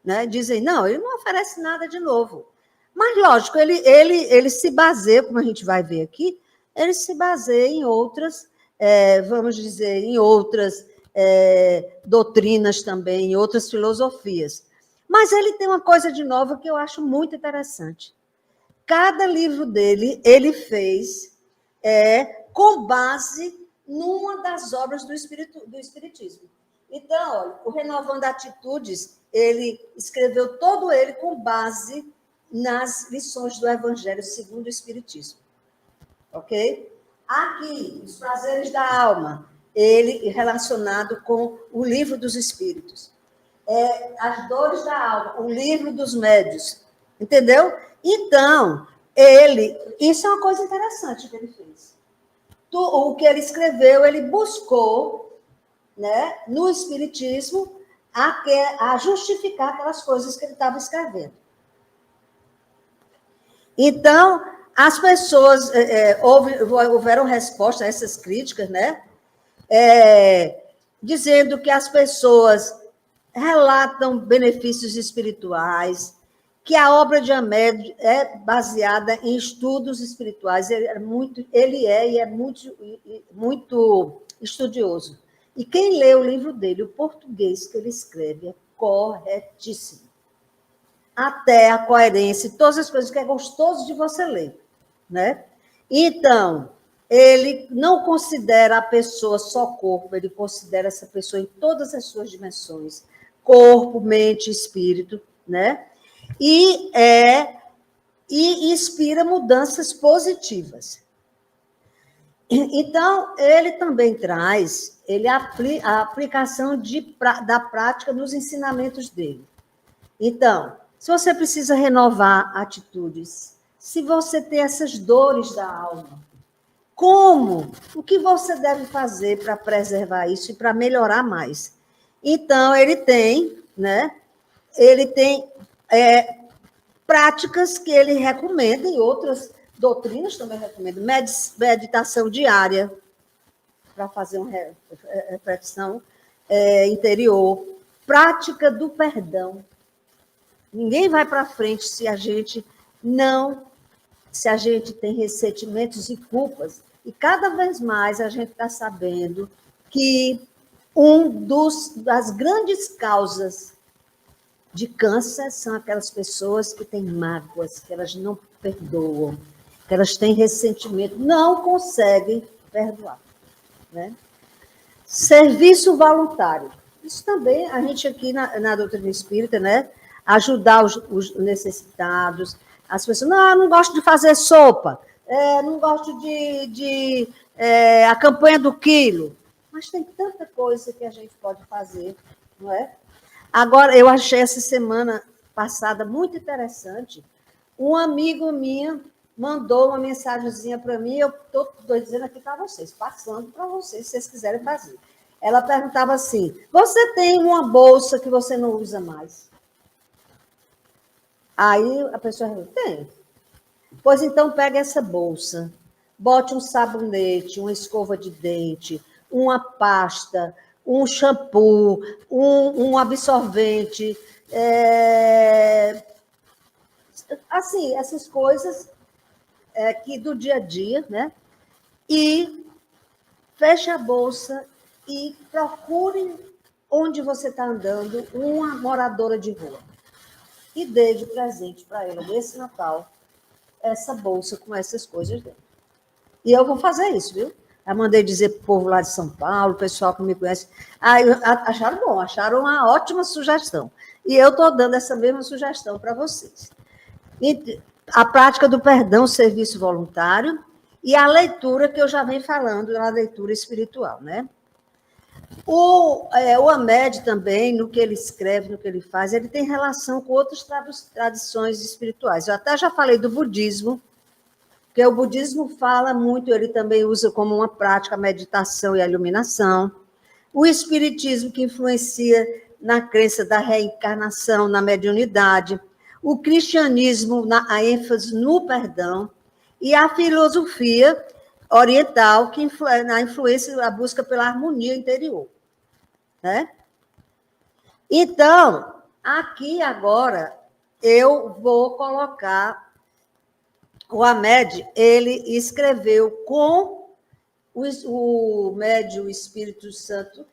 Né? Dizem, não, ele não oferece nada de novo. Mas, lógico, ele se baseia, como a gente vai ver aqui, ele se baseia em outras, vamos dizer, em outras doutrinas também, em outras filosofias. Mas ele tem uma coisa de nova que eu acho muito interessante. cada livro dele, ele fez com base numa das obras do Espiritismo. Então, olha, o Renovando Atitudes, ele escreveu todo ele com base nas lições do Evangelho segundo o Espiritismo. Ok? Aqui, Os Prazeres da Alma, ele relacionado com o Livro dos Espíritos. As Dores da Alma, o Livro dos Médios. Entendeu? Então, isso é uma coisa interessante que ele fez. O que ele escreveu, ele buscou, né, no Espiritismo a justificar aquelas coisas que ele estava escrevendo. Então, as pessoas houveram resposta a essas críticas, né? Dizendo que as pessoas relatam benefícios espirituais, que a obra de Hamed é baseada em estudos espirituais. Ele é muito estudioso. E quem lê o livro dele, o português que ele escreve, é corretíssimo. Até a coerência, todas as coisas que é gostoso de você ler, né? Então, ele não considera a pessoa só corpo, ele considera essa pessoa em todas as suas dimensões, corpo, mente, espírito, né? E inspira mudanças positivas. Então, ele também traz a aplicação da prática nos ensinamentos dele. Então, se você precisa renovar atitudes, se você tem essas dores da alma, como? O que você deve fazer para preservar isso e para melhorar mais? Então, ele tem, né? Ele tem práticas que ele recomenda, e outras doutrinas também recomendam. Meditação diária, para fazer uma reflexão interior. Prática do perdão. Ninguém vai para frente se a gente tem ressentimentos e culpas. E cada vez mais a gente está sabendo que das grandes causas de câncer são aquelas pessoas que têm mágoas, que elas não perdoam, que elas têm ressentimento, não conseguem perdoar. Né? Serviço voluntário. Isso também, a gente aqui na doutrina espírita, né? Ajudar os necessitados, as pessoas, não gosto de fazer sopa, não gosto de a campanha do quilo, mas tem tanta coisa que a gente pode fazer, não é? Agora, eu achei essa semana passada muito interessante, um amigo minha mandou uma mensagenzinha para mim, eu estou dizendo aqui para vocês, passando para vocês, se vocês quiserem fazer. Ela perguntava assim, você tem uma bolsa que você não usa mais? Aí a pessoa falou, tem. Pois então pega essa bolsa, bote um sabonete, uma escova de dente, uma pasta, um shampoo, um absorvente, assim, essas coisas que do dia a dia, né? E feche a bolsa e procure onde você está andando uma moradora de rua. E dê de presente para ela, nesse Natal, essa bolsa com essas coisas dentro. E eu vou fazer isso, viu? Eu mandei dizer para o povo lá de São Paulo, o pessoal que me conhece. Acharam bom, acharam uma ótima sugestão. E eu estou dando essa mesma sugestão para vocês. E a prática do perdão, serviço voluntário, e a leitura que eu já venho falando, a leitura espiritual, né? O Hamed também, no que ele escreve, no que ele faz, ele tem relação com outras tradições espirituais. Eu até já falei do budismo, porque o budismo fala muito, ele também usa como uma prática a meditação e a iluminação. O espiritismo, que influencia na crença da reencarnação, na mediunidade. O cristianismo, a ênfase no perdão. E a filosofia oriental, que na influência, a busca pela harmonia interior. Né? Então, aqui agora, eu vou colocar o Hamed, ele escreveu com o médium Espírito Santo,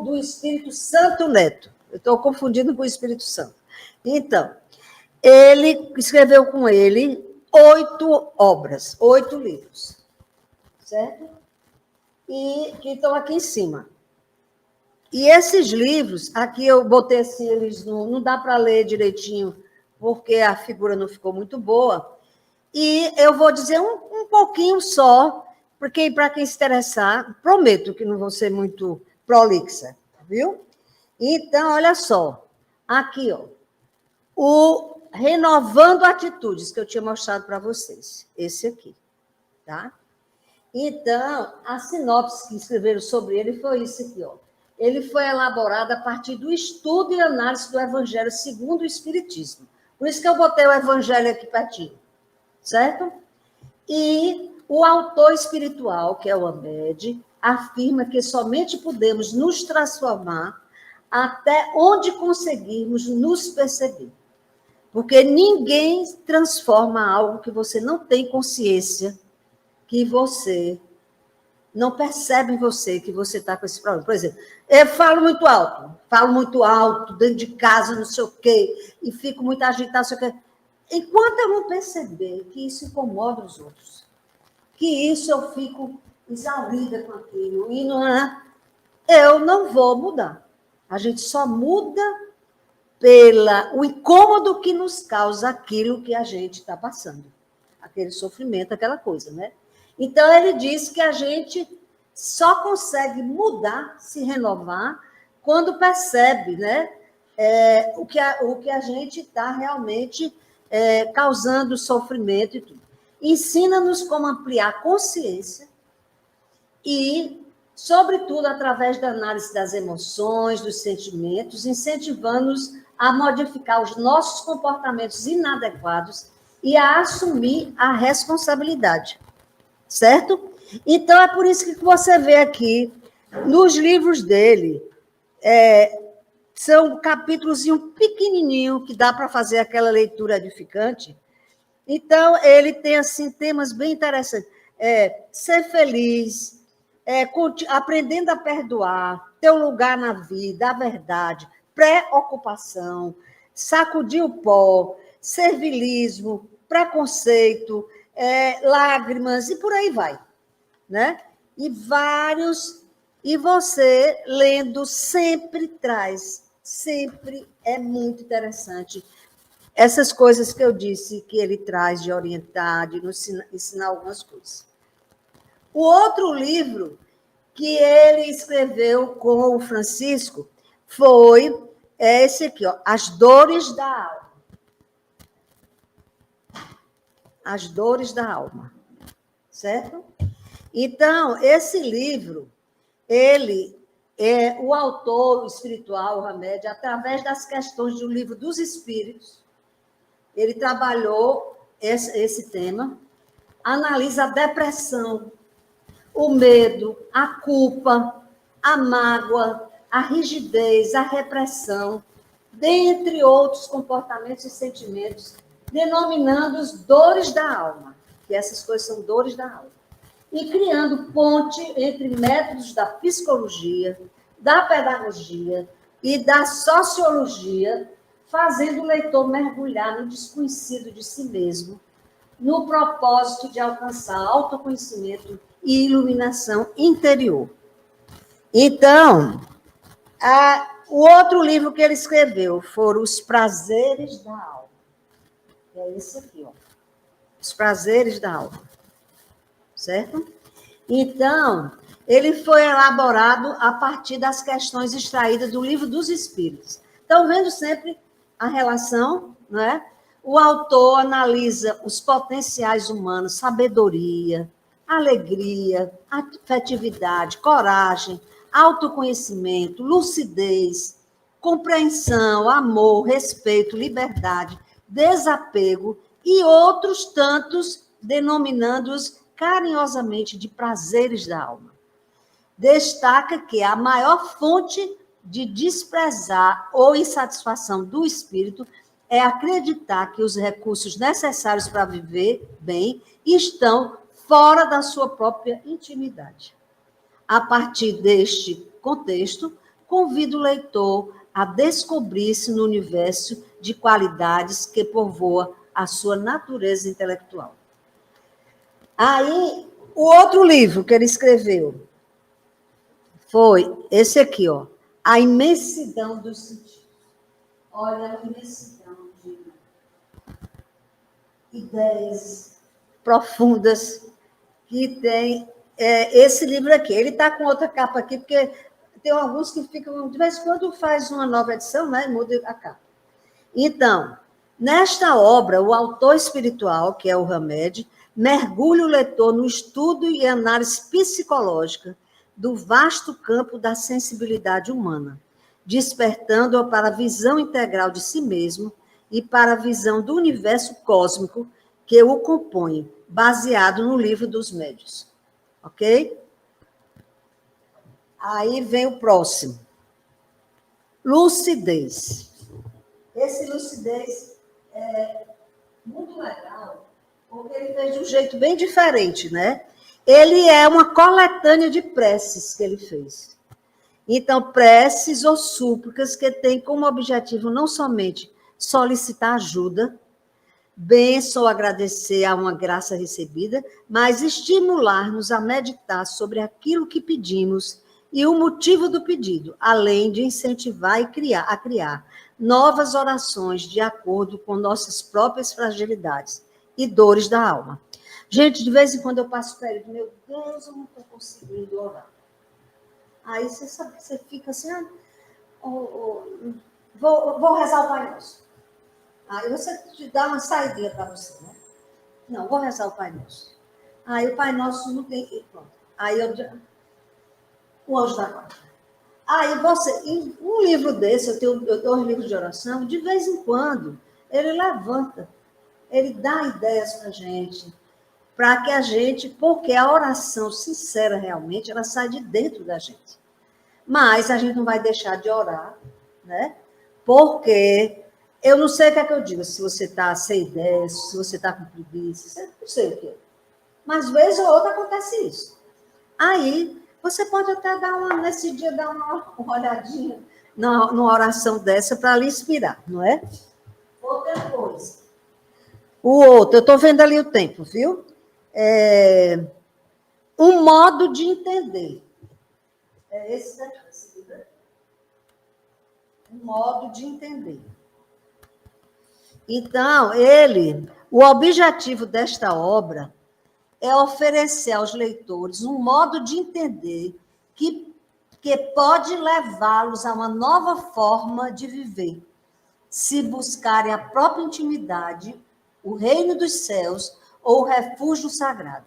do Espírito Santo Neto. Eu estou confundindo com o Espírito Santo. Então, ele escreveu com ele 8 obras, 8 livros, certo? E que estão aqui em cima. E esses livros, aqui eu botei assim, eles não dá para ler direitinho, porque a figura não ficou muito boa. E eu vou dizer um pouquinho só, porque para quem se interessar, prometo que não vou ser muito prolixa, viu? Então, olha só, aqui, ó, o Renovando Atitudes, que eu tinha mostrado para vocês, esse aqui, tá? Então, a sinopse que escreveram sobre ele foi isso aqui, ó. Ele foi elaborado a partir do estudo e análise do Evangelho segundo o Espiritismo. Por isso que eu botei o Evangelho aqui pertinho, certo? E o autor espiritual, que é o Hamed, afirma que somente podemos nos transformar até onde conseguirmos nos perceber. Porque ninguém transforma algo que você não tem consciência, que você não percebe em você que você está com esse problema. Por exemplo, eu falo muito alto, dentro de casa, não sei o quê, e fico muito agitada, não sei o quê. Enquanto eu não perceber que isso incomoda os outros, que isso eu fico exaurida com aquilo, e não é, eu não vou mudar. A gente só muda pelo incômodo que nos causa aquilo que a gente está passando. Aquele sofrimento, aquela coisa, né? Então, ele diz que a gente só consegue mudar, se renovar, quando percebe, né, o que a gente está realmente causando sofrimento e tudo. Ensina-nos como ampliar a consciência e, sobretudo, através da análise das emoções, dos sentimentos, incentivando-nos a modificar os nossos comportamentos inadequados e a assumir a responsabilidade. Certo? Então, é por isso que você vê aqui, nos livros dele, são capítulos pequenininho, que dá para fazer aquela leitura edificante. Então, ele tem, assim, temas bem interessantes. Ser feliz, aprendendo a perdoar, ter um lugar na vida, a verdade, preocupação, sacudir o pó, servilismo, preconceito, lágrimas, e por aí vai, né? E vários, e você, lendo, sempre é muito interessante essas coisas que eu disse que ele traz de orientar, de nos ensinar algumas coisas. O outro livro que ele escreveu com o Francisco foi esse aqui, ó, As Dores da Alma. As Dores da Alma, certo? Então, esse livro, o autor espiritual, o Hamed, através das questões do Livro dos Espíritos, ele trabalhou esse tema, analisa a depressão, o medo, a culpa, a mágoa, a rigidez, a repressão, dentre outros comportamentos e sentimentos, denominando-os dores da alma, que essas coisas são dores da alma, e criando ponte entre métodos da psicologia, da pedagogia e da sociologia, fazendo o leitor mergulhar no desconhecido de si mesmo, no propósito de alcançar autoconhecimento e iluminação interior. Então, o outro livro que ele escreveu foram Os Prazeres da Alma. É esse aqui, ó. Os Prazeres da Alma. Certo? Então, ele foi elaborado a partir das questões extraídas do Livro dos Espíritos. Estão vendo sempre a relação, não é? O autor analisa os potenciais humanos, sabedoria, alegria, afetividade, coragem, autoconhecimento, lucidez, compreensão, amor, respeito, liberdade, desapego e outros tantos, denominando-os carinhosamente de prazeres da alma. Destaca que a maior fonte de desprezar ou insatisfação do espírito é acreditar que os recursos necessários para viver bem estão fora da sua própria intimidade. A partir deste contexto, convido o leitor a descobrir-se no universo de qualidades que povoa a sua natureza intelectual. Aí, o outro livro que ele escreveu foi esse aqui, ó, A Imensidão dos Sentidos. Olha a imensidão de ideias profundas que tem esse livro aqui. Ele está com outra capa aqui, porque tem alguns que ficam, de vez em quando faz uma nova edição, né, e muda a capa. Então, nesta obra, o autor espiritual, que é o Hamed, mergulha o leitor no estudo e análise psicológica do vasto campo da sensibilidade humana, despertando-a para a visão integral de si mesmo e para a visão do universo cósmico que o compõe, baseado no Livro dos Médiuns. Ok? Aí vem o próximo. Lucidez. Esse lucidez é muito legal, porque ele fez de um jeito bem diferente, né? Ele é uma coletânea de preces que ele fez. Então, preces ou súplicas que têm como objetivo não somente solicitar ajuda, bênção ou agradecer a uma graça recebida, mas estimular-nos a meditar sobre aquilo que pedimos e o motivo do pedido, além de incentivar e a criar novas orações de acordo com nossas próprias fragilidades e dores da alma. Gente, de vez em quando eu passo para ele, meu Deus, eu não estou conseguindo orar. Aí você sabe que você fica assim, vou rezar o Pai Nosso. Aí você te dá uma saída para você, né? Não, vou rezar o Pai Nosso. Aí o Pai Nosso não tem... Pronto. Aí o anjo da guarda. Aí você... Em um livro desse, eu tenho um livro de oração, de vez em quando, ele levanta, ele dá ideias para a gente, para que a gente... Porque a oração sincera, realmente, ela sai de dentro da gente. Mas a gente não vai deixar de orar, né? Porque... Eu não sei o que é que eu digo, se você está sem ideia, se você está com preguiça, não sei o que. Mas, vez ou outra, acontece isso. Aí, você pode até nesse dia, dar uma olhadinha numa oração dessa para lhe inspirar, não é? Outra coisa. O outro, eu estou vendo ali o tempo, viu? Um modo de entender. É esse daqui, um modo de entender. Então, o objetivo desta obra é oferecer aos leitores um modo de entender que pode levá-los a uma nova forma de viver, se buscarem a própria intimidade, o reino dos céus ou o refúgio sagrado,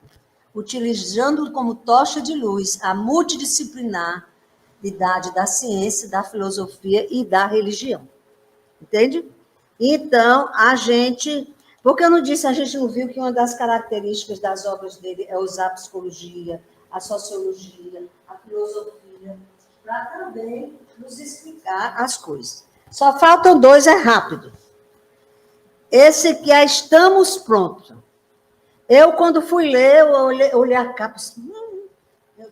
utilizando como tocha de luz a multidisciplinaridade da ciência, da filosofia e da religião. Entende? Então, a gente... Porque eu não disse, a gente não viu que uma das características das obras dele é usar a psicologia, a sociologia, a filosofia, para também nos explicar as coisas. Só faltam dois, é rápido. Esse aqui é Estamos Prontos. Eu, quando fui ler, eu olhei a capa e disse, meu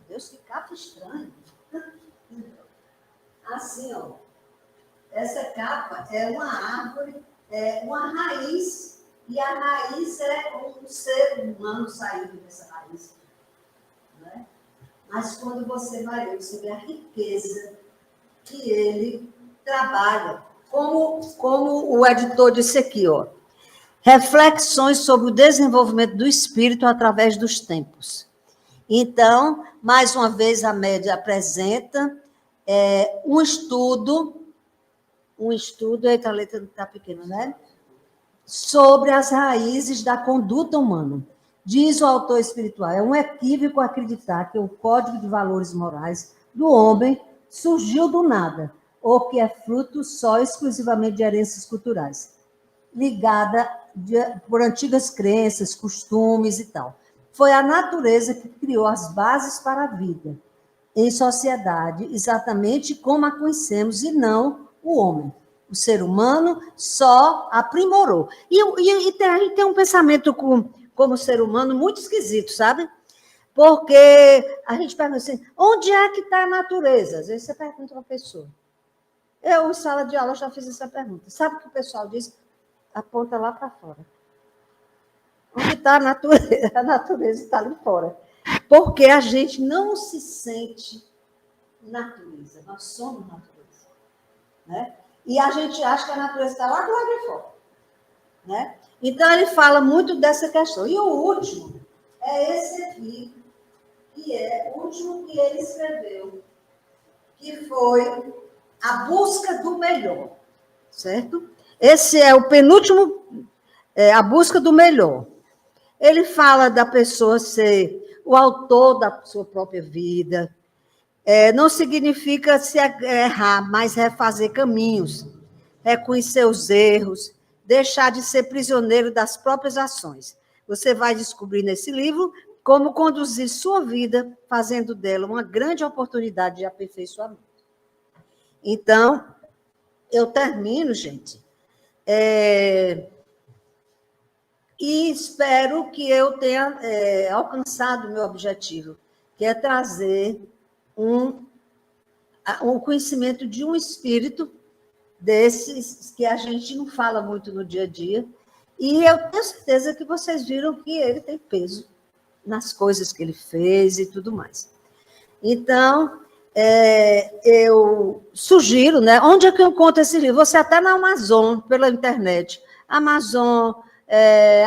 Deus, que capa estranha. Assim, ó. Essa capa é uma árvore, é uma raiz, e a raiz é um ser humano saindo dessa raiz. Né? Mas quando você vai ler, você vê a riqueza que ele trabalha. Como o editor disse aqui, ó, reflexões sobre o desenvolvimento do espírito através dos tempos. Então, mais uma vez, a média apresenta um estudo, eita, a letra está pequena, né? Sobre as raízes da conduta humana. Diz o autor espiritual, é um equívoco acreditar que o código de valores morais do homem surgiu do nada, ou que é fruto só exclusivamente de heranças culturais, ligada por antigas crenças, costumes e tal. Foi a natureza que criou as bases para a vida em sociedade, exatamente como a conhecemos, e não o homem. O ser humano só aprimorou. E a gente tem um pensamento como ser humano muito esquisito, sabe? Porque a gente pergunta assim, onde é que está a natureza? Às vezes você pergunta a uma pessoa. Eu, em sala de aula, já fiz essa pergunta. Sabe o que o pessoal diz? Aponta lá para fora. Onde está a natureza? A natureza está ali fora. Porque a gente não se sente natureza. Nós somos natureza. Né? E a gente acha que a natureza está lá do lado de fora. Né? Então, ele fala muito dessa questão. E o último é esse aqui, que é o último que ele escreveu, que foi A Busca do Melhor. Certo? Esse é o penúltimo, A Busca do Melhor. Ele fala da pessoa ser o autor da sua própria vida. Não significa se errar, mas refazer caminhos, reconhecer os erros, deixar de ser prisioneiro das próprias ações. Você vai descobrir nesse livro como conduzir sua vida, fazendo dela uma grande oportunidade de aperfeiçoamento. Então, eu termino, gente, e espero que eu tenha alcançado o meu objetivo, que é trazer um conhecimento de um espírito desses que a gente não fala muito no dia a dia, e eu tenho certeza que vocês viram que ele tem peso nas coisas que ele fez e tudo mais. Então, eu sugiro, né? Onde é que eu encontro esse livro? Você até na Amazon, pela internet. Amazon,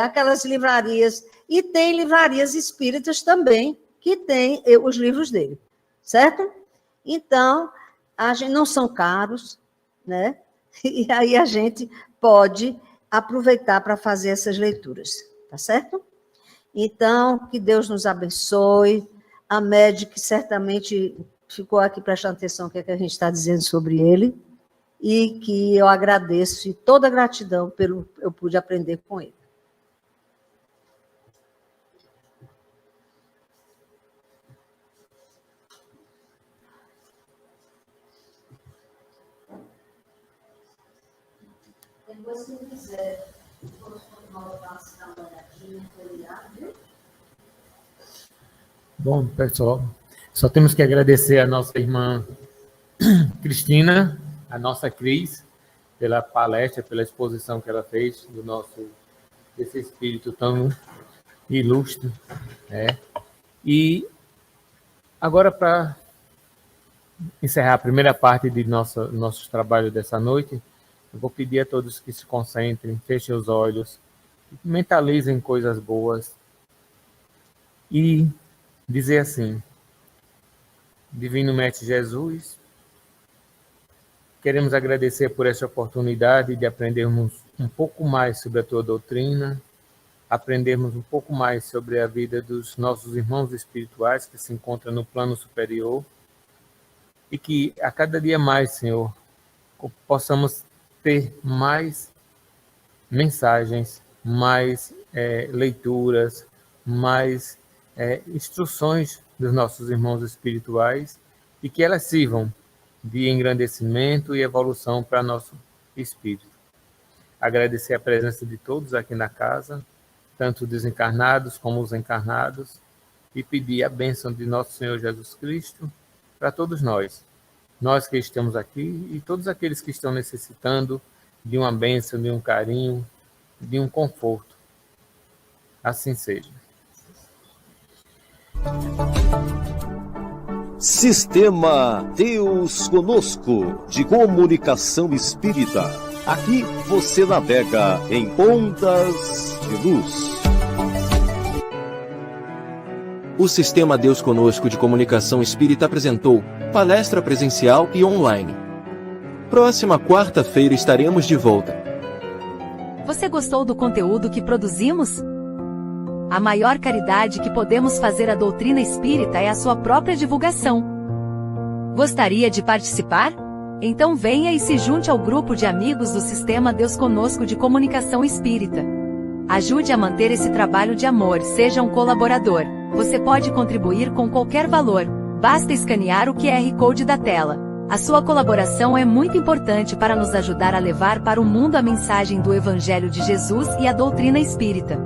aquelas livrarias, e tem livrarias espíritas também, que tem os livros dele, certo? Então, não são caros, né? E aí a gente pode aproveitar para fazer essas leituras, tá certo? Então, que Deus nos abençoe. A Média, que certamente ficou aqui prestando atenção no que a gente está dizendo sobre ele, e que eu agradeço e toda a gratidão pelo eu pude aprender com ele. Depois, se quiser, vamos voltar a dar uma olhadinha, olhar, viu? Bom, pessoal, só temos que agradecer a nossa irmã Cristina, a nossa Cris, pela palestra, pela exposição que ela fez desse espírito tão ilustre. Né? E agora, para encerrar a primeira parte de nossos trabalhos dessa noite, eu vou pedir a todos que se concentrem, fechem os olhos, mentalizem coisas boas e dizer assim: Divino Mestre Jesus, queremos agradecer por essa oportunidade de aprendermos um pouco mais sobre a tua doutrina, aprendermos um pouco mais sobre a vida dos nossos irmãos espirituais que se encontram no plano superior, e que a cada dia mais, Senhor, possamos ter mais mensagens, mais leituras, mais instruções dos nossos irmãos espirituais, e que elas sirvam de engrandecimento e evolução para nosso espírito. Agradecer a presença de todos aqui na casa, tanto desencarnados como os encarnados, e pedir a bênção de nosso Senhor Jesus Cristo para todos nós que estamos aqui e todos aqueles que estão necessitando de uma bênção, de um carinho, de um conforto. Assim seja. Sistema Deus Conosco, de comunicação espírita. Aqui você navega em ondas de luz. O Sistema Deus Conosco de Comunicação Espírita apresentou palestra presencial e online. Próxima quarta-feira estaremos de volta. Você gostou do conteúdo que produzimos? A maior caridade que podemos fazer à doutrina espírita é a sua própria divulgação. Gostaria de participar? Então venha e se junte ao grupo de amigos do Sistema Deus Conosco de Comunicação Espírita. Ajude a manter esse trabalho de amor, seja um colaborador. Você pode contribuir com qualquer valor, basta escanear o QR Code da tela. A sua colaboração é muito importante para nos ajudar a levar para o mundo a mensagem do Evangelho de Jesus e a doutrina espírita.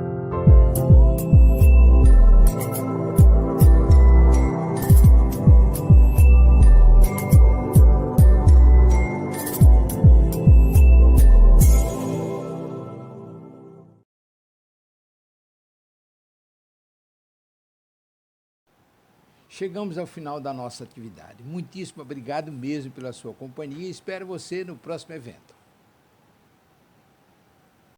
chegamos ao final da nossa atividade. Muitíssimo obrigado mesmo pela sua companhia e espero você no próximo evento.